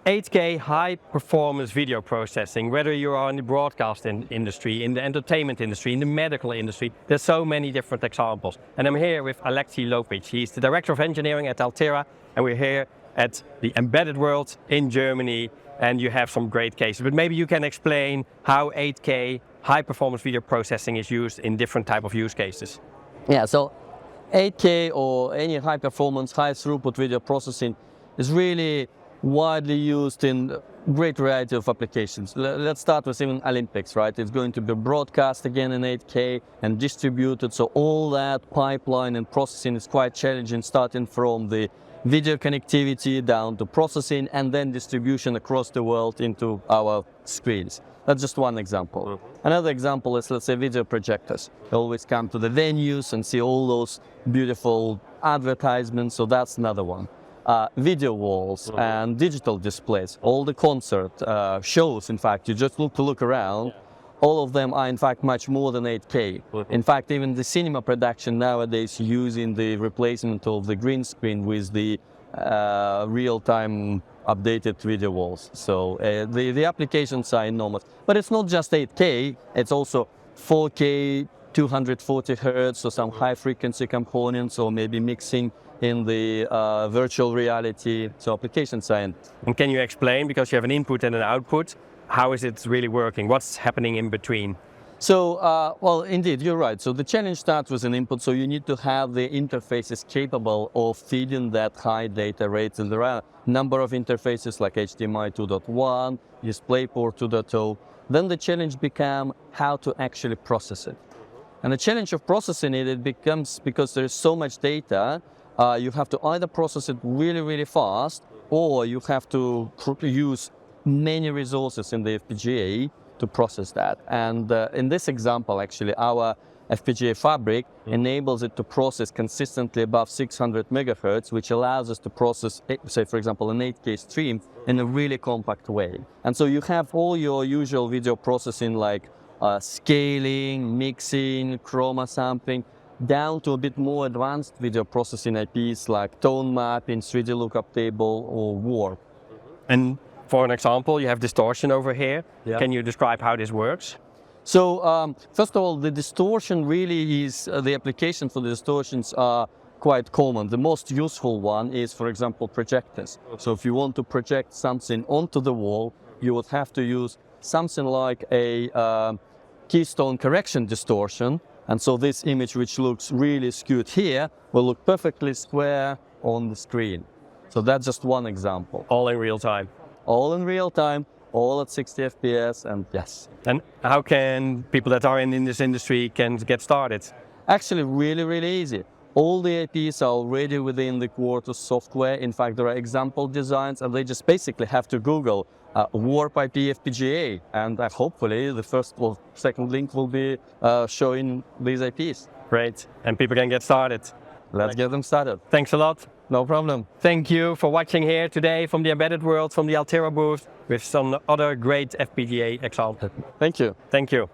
8K high-performance video processing, whether you are in the broadcast industry, in the entertainment industry, in the medical industry, there's so many different examples. And I'm here with Alexey Lopich. He's the Director of Engineering at Altera, and we're here at the Embedded World in Germany, and you have some great cases. But maybe you can explain how 8K high-performance video processing is used in different type of use cases. Yeah, so 8K or any high-performance, high-throughput video processing is really widely used in a great variety of applications. Let's start with even Olympics, right? It's going to be broadcast again in 8K and distributed, so all that pipeline and processing is quite challenging, starting from the video connectivity down to processing and then distribution across the world into our screens. That's just one example. Another example is, let's say, video projectors. You always come to the venues and see all those beautiful advertisements, so that's another one. Video walls and digital displays, all the concert shows, in fact, you just look around, all of them are in fact much more than 8K. In fact, even the cinema production nowadays using the replacement of the green screen with the real-time updated video walls. So the applications are enormous. But it's not just 8K, it's also 4K, 240 Hertz, or some high-frequency components, or maybe mixing in the virtual reality, so application science. And can you explain, because you have an input and an output, how is it really working? What's happening in between? So, well, indeed, you're right. So the challenge starts with an input, so you need to have the interfaces capable of feeding that high data rates, and there are a number of interfaces like HDMI 2.1, DisplayPort 2.0. Then the challenge becomes how to actually process it. And the challenge of processing it becomes, because there is so much data, you have to either process it really, really fast, or you have to use many resources in the FPGA to process that. And in this example, actually, our FPGA fabric enables it to process consistently above 600 megahertz, which allows us to process, say, for example, an 8K stream in a really compact way. And so you have all your usual video processing like scaling, mixing, chroma sampling, down to a bit more advanced video processing IPs like tone mapping, 3D lookup table, or warp. And for an example, you have distortion over here. Yeah. Can you describe how this works? So first of all, the distortion really is, the application for the distortions are quite common. The most useful one is, for example, projectors. So if you want to project something onto the wall, you would have to use something like a keystone correction distortion. And so this image, which looks really skewed here, will look perfectly square on the screen. So that's just one example. All in real time. All in real time, all at 60 FPS, and yes. And how can people that are in this industry can get started? Actually, really, really easy. All the IPs are already within the Quartus software. In fact, there are example designs, and they just basically have to Google Warp IP FPGA, and hopefully the first or second link will be showing these IPs. Great, and people can get started. Let's get them started. Thanks a lot. No problem. Thank you for watching here today from the Embedded World, from the Altera booth, with some other great FPGA examples. Thank you. Thank you.